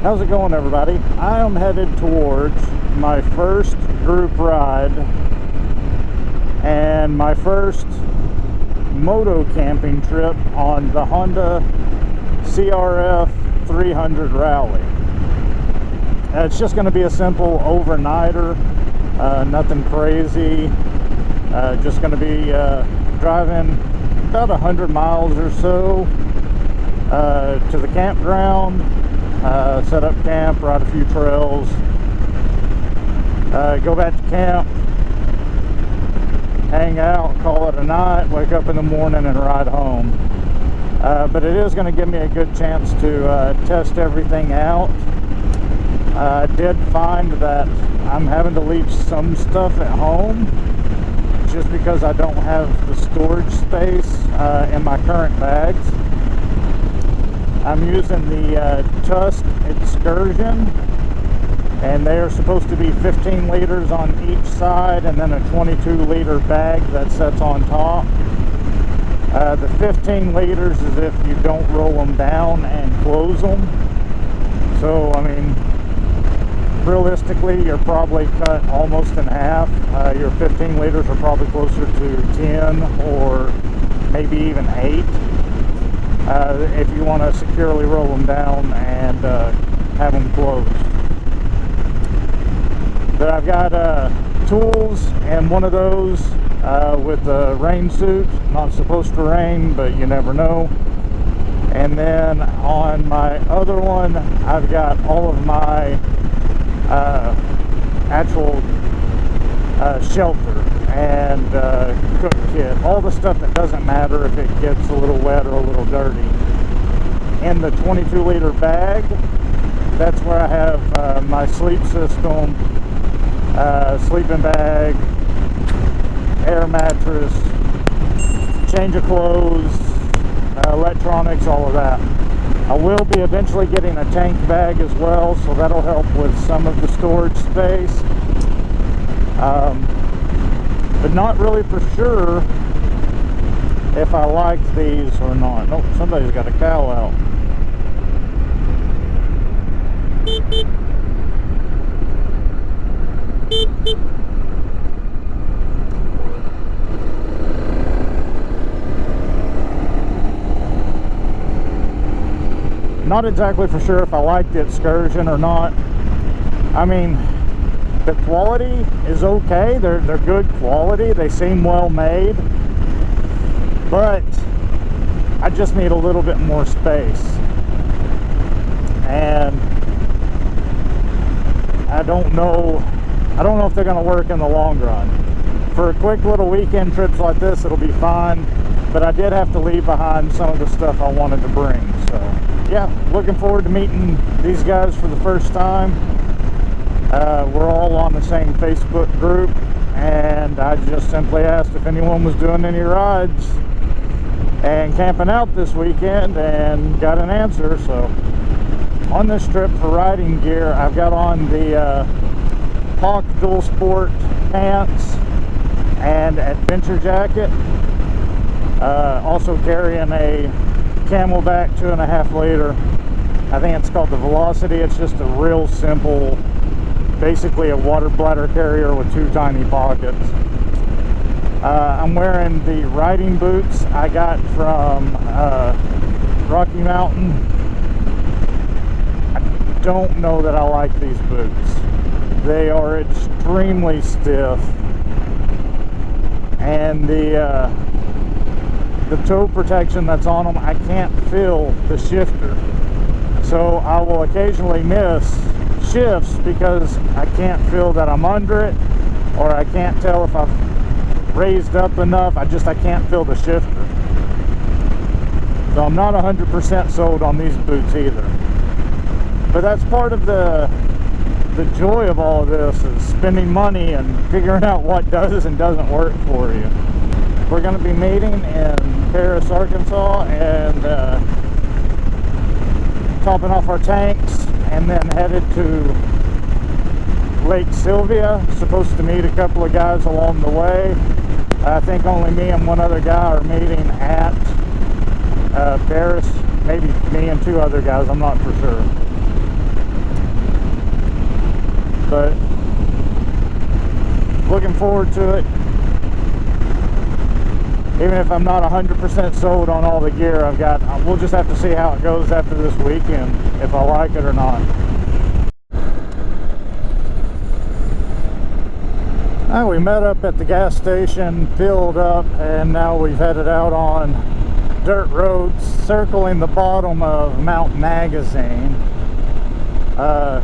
How's it going, everybody? I am headed towards my first group ride and my first moto camping trip on the Honda CRF300 Rally. It's just going to be a simple overnighter, nothing crazy. Just going to be driving about 100 miles or so to the campground. Set up camp, ride a few trails, go back to camp, hang out, call it a night, wake up in the morning and ride home. But it is going to give me a good chance to test everything out. I did find that I'm having to leave some stuff at home just because I don't have the storage space in my current bags. I'm using the Tusk Excursion, and they are supposed to be 15 liters on each side and then a 22-liter bag that sets on top. The 15 liters is if you don't roll them down and close them. So, I mean, realistically, you're probably cut almost in half. Your 15 liters are probably closer to 10 or maybe even 8. If you want to securely roll them down and have them closed. But I've got tools and one of those with the rain suit. Not supposed to rain, but you never know. And then on my other one, I've got all of my actual shelter and cook kit, all the stuff that doesn't matter if it gets a little wet or a little dirty. In the 22-liter bag, that's where I have my sleep system, sleeping bag, air mattress, change of clothes, electronics, all of that. I will be eventually getting a tank bag as well, so that'll help with some of the storage space. But not really for sure if I like these or not. Nope, somebody's got a cow out. Beep, beep. Beep, beep. Not exactly for sure if I like the Excursion or not. I mean, the quality is okay. They're good quality. They seem well made. But I just need a little bit more space. And I don't know if they're going to work in the long run. For quick little weekend trips like this, it'll be fine. But I did have to leave behind some of the stuff I wanted to bring. So, yeah, looking forward to meeting these guys for the first time. We're all on the same Facebook group, and I just simply asked if anyone was doing any rides and camping out this weekend, and got an answer. So on this trip for riding gear, I've got on the Hawk Dual Sport pants and adventure jacket. Also carrying a Camelback 2.5 liter. I think it's called the Velocity. It's just a real simple, basically a water bladder carrier with 2 tiny pockets. I'm wearing the riding boots I got from Rocky Mountain. I don't know that I like these boots. They are extremely stiff, and the toe protection that's on them, I can't feel the shifter. So I will occasionally miss shifts because I can't feel that I'm under it, or I can't tell if I've raised up enough. I can't feel the shifter. So I'm not 100% sold on these boots either. But that's part of the joy of all of this, is spending money and figuring out what does and doesn't work for you. We're going to be meeting in Paris, Arkansas, and topping off our tanks, and then headed to Lake Sylvia. Supposed to meet a couple of guys along the way. I think only me and one other guy are meeting at Paris. Maybe me and 2 other guys, I'm not for sure. forward to it. Even if I'm not 100% sold on all the gear I've got, we'll just have to see how it goes after this weekend, if I like it or not. We met up at the gas station, filled up, and now we've headed out on dirt roads, circling the bottom of Mount Magazine. Guy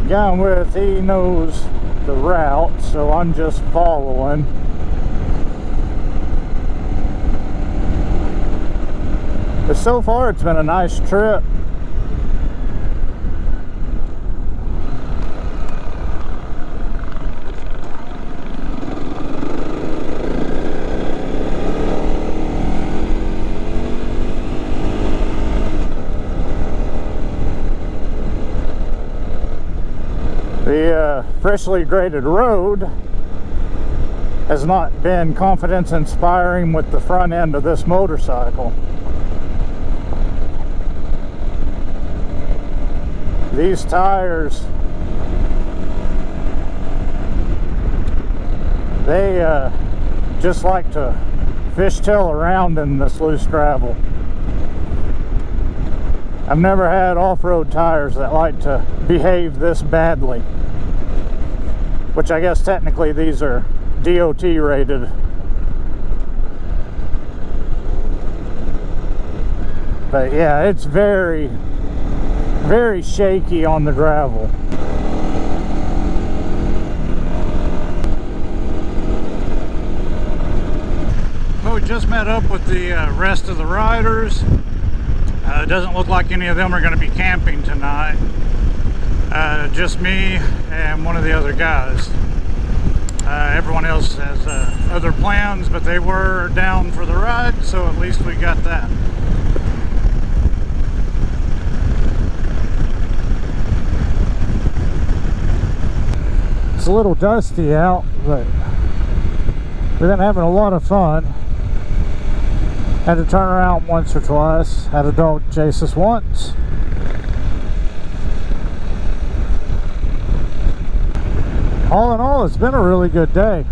I'm with, he knows the route, so I'm just following. But so far it's been a nice trip. The freshly graded road has not been confidence inspiring with the front end of this motorcycle. These tires, they just like to fishtail around in this loose gravel. I've never had off-road tires that like to behave this badly. Which I guess technically these are DOT rated. But yeah, it's very, very shaky on the gravel. Well, we just met up with the rest of the riders. It doesn't look like any of them are going to be camping tonight. Just me and one of the other guys. Everyone else has other plans, but they were down for the ride, so at least we got that. It's a little dusty out, but we've been having a lot of fun. Had to turn around once or twice. Had a dog chase us once. All in all, it's been a really good day.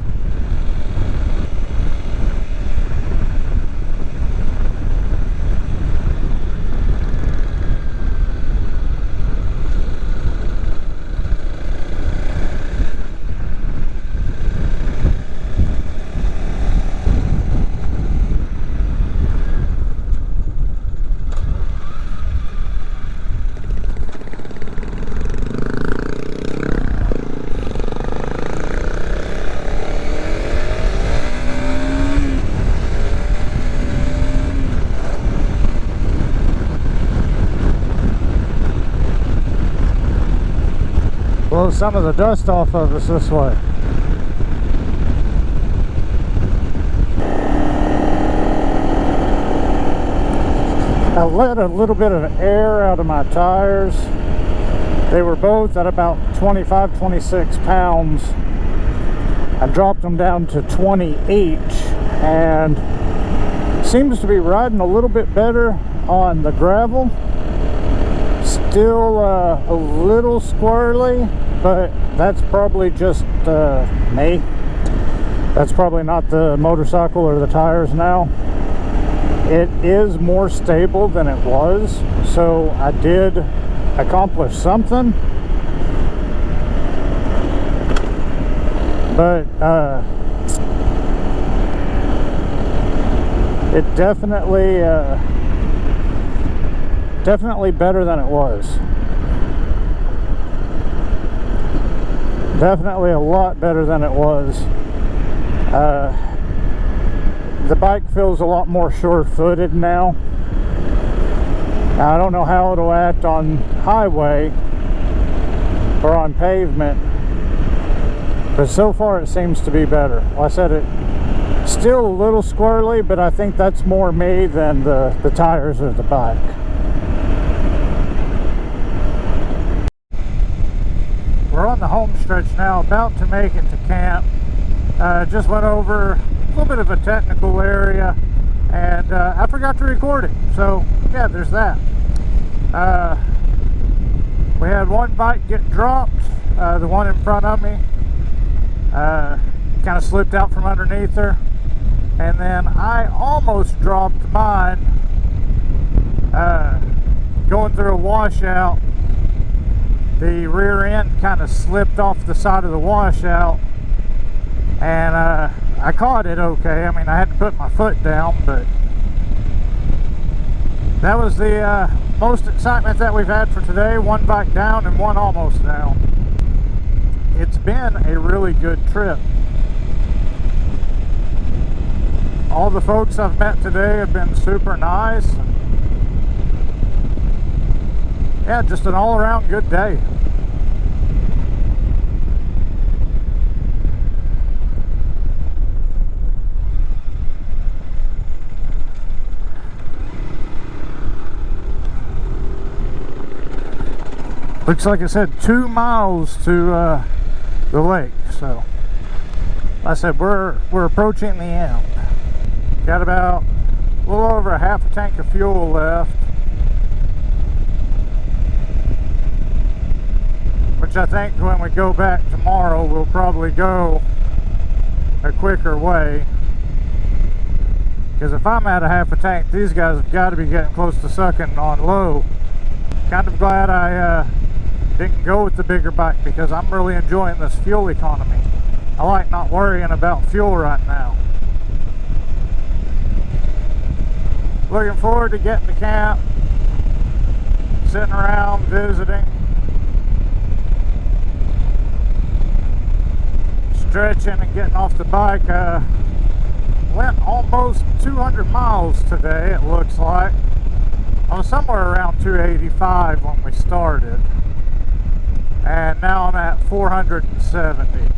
Blow some of the dust off of us this way. I let a little bit of air out of my tires. They were both at about 25-26 pounds. I dropped them down to 20 each, and seems to be riding a little bit better on the gravel. Still a little squirrely, but that's probably just me. That's probably not the motorcycle or the tires now. It is more stable than it was, so I did accomplish something. But it definitely better than it was. Definitely a lot better than it was. The bike feels a lot more sure-footed now. Now, I don't know how it'll act on highway or on pavement, but so far it seems to be better. Like I said, it's still a little squirrely, but I think that's more me than the tires of the bike. We're on the home stretch now, about to make it to camp. Just went over a little bit of a technical area, and I forgot to record it. So yeah, there's that. We had one bike get dropped, The one in front of me kind of slipped out from underneath her, and then I almost dropped mine going through a washout. The rear end kind of slipped off the side of the washout, and I caught it okay. I mean, I had to put my foot down, but that was the most excitement that we've had for today. One bike down and one almost down. It's been a really good trip. All the folks I've met today have been super nice. Yeah, just an all-around good day. Looks like it said 2 miles to the lake, so like I said, we're approaching the end. Got about a little over a half a tank of fuel left, which I think when we go back tomorrow we'll probably go a quicker way, because if I'm at a half a tank, these guys have got to be getting close to sucking on low. Kind of glad I didn't go with the bigger bike, because I'm really enjoying this fuel economy. I like not worrying about fuel right now. Looking forward to getting to camp, sitting around, visiting, stretching and getting off the bike. Went almost 200 miles today, it looks like. I was somewhere around 285 when we started, and now I'm at 470.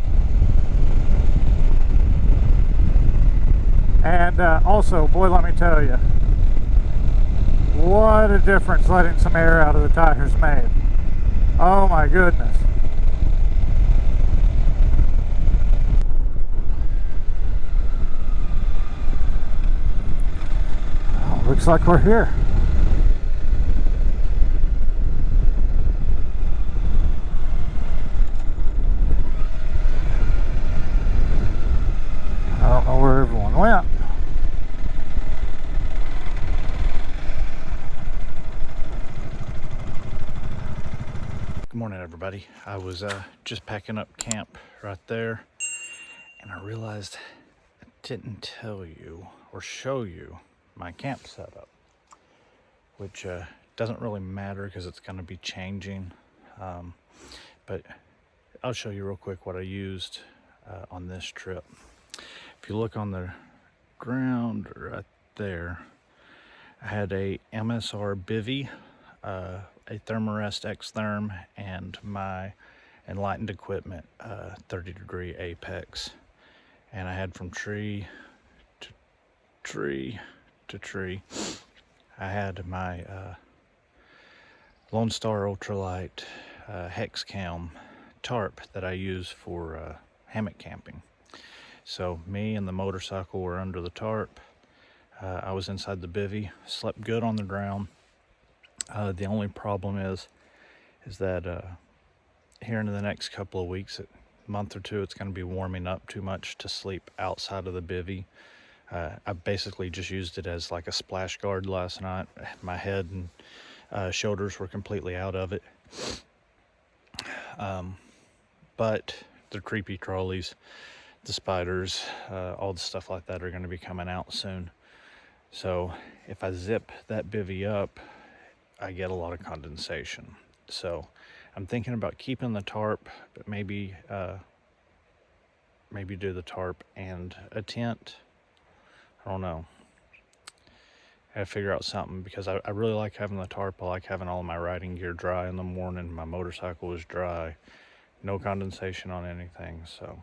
And also, boy, let me tell you, what a difference letting some air out of the tires made. Oh my goodness. Oh, looks like we're here. I don't know where everyone went. Good morning, everybody. I was just packing up camp right there, and I realized I didn't tell you or show you my camp setup, which doesn't really matter because it's going to be changing, but I'll show you real quick what I used on this trip. If you look on the ground right there, I had a MSR bivy, a Thermarest X-Therm, and my Enlightened Equipment 30-degree Apex. And I had from tree to tree to tree, I had my Lone Star Ultralight Hex Cam tarp that I use for hammock camping. So me and the motorcycle were under the tarp. I was inside the bivy, slept good on the ground. The only problem is that here in the next couple of weeks, month or two, it's going to be warming up too much to sleep outside of the bivy. I basically just used it as like a splash guard last night. My head and shoulders were completely out of it. But the creepy crawlies, the spiders, all the stuff like that are going to be coming out soon. So if I zip that bivy up, I get a lot of condensation. So I'm thinking about keeping the tarp, but maybe do the tarp and a tent. I don't know. I gotta figure out something, because I really like having the tarp. I like having all of my riding gear dry in the morning. My motorcycle is dry, no condensation on anything. So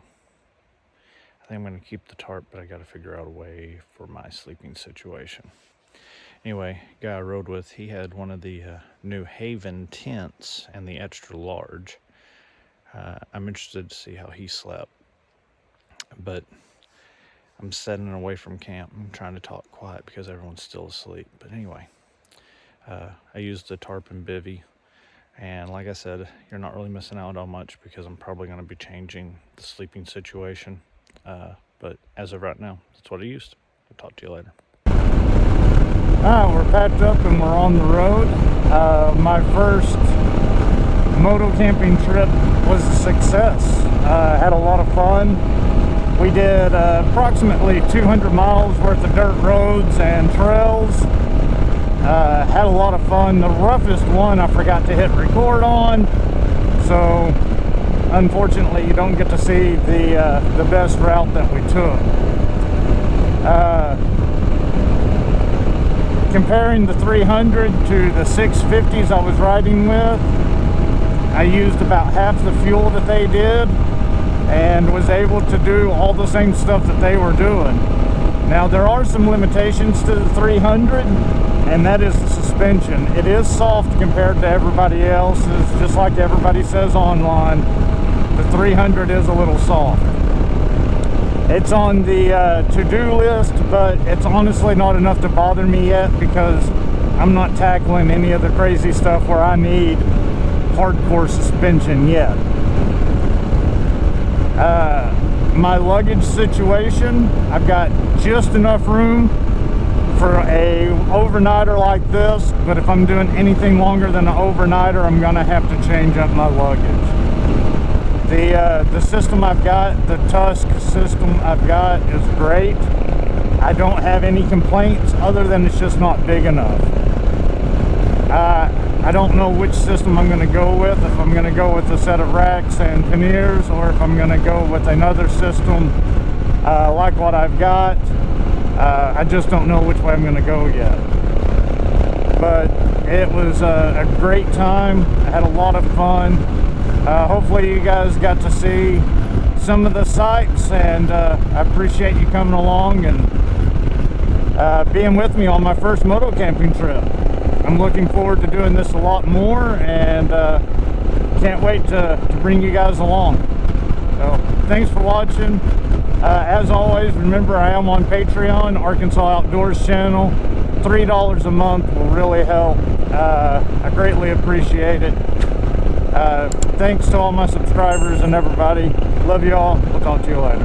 I think I'm gonna keep the tarp, but I gotta figure out a way for my sleeping situation. Anyway, guy I rode with, he had one of the New Haven tents and the extra large. I'm interested to see how he slept, but I'm setting away from camp. I'm trying to talk quiet because everyone's still asleep. But anyway, I used the tarp and bivy, And like I said, you're not really missing out on much because I'm probably going to be changing the sleeping situation. But as of right now, that's what I used. I'll talk to you later. We're packed up and we're on the road. My first moto camping trip was a success. Had a lot of fun. We did approximately 200 miles worth of dirt roads and trails. Had a lot of fun. The roughest one I forgot to hit record on, so unfortunately you don't get to see the best route that we took. Comparing the 300 to the 650s I was riding with, I used about half the fuel that they did and was able to do all the same stuff that they were doing. Now there are some limitations to the 300, and that is the suspension. It is soft compared to everybody else's, just like everybody says online. The 300 is a little soft. It's on the to-do list, but it's honestly not enough to bother me yet because I'm not tackling any of the crazy stuff where I need hardcore suspension yet. My luggage situation, I've got just enough room for a overnighter like this, but if I'm doing anything longer than an overnighter, I'm gonna have to change up my luggage. The system I've got, the Tusk system I've got, is great. I don't have any complaints other than it's just not big enough. I don't know which system I'm going to go with, if I'm going to go with a set of racks and panniers, or if I'm going to go with another system like what I've got. I just don't know which way I'm going to go yet. But it was a great time. I had a lot of fun. Hopefully you guys got to see some of the sights, and I appreciate you coming along and being with me on my first moto camping trip. I'm looking forward to doing this a lot more, and can't wait to bring you guys along. So thanks for watching. As always, remember I am on Patreon, Arkansas Outdoors channel. $3 a month will really help. I greatly appreciate it. Thanks to all my subscribers and everybody. Love you all. We'll talk to you later.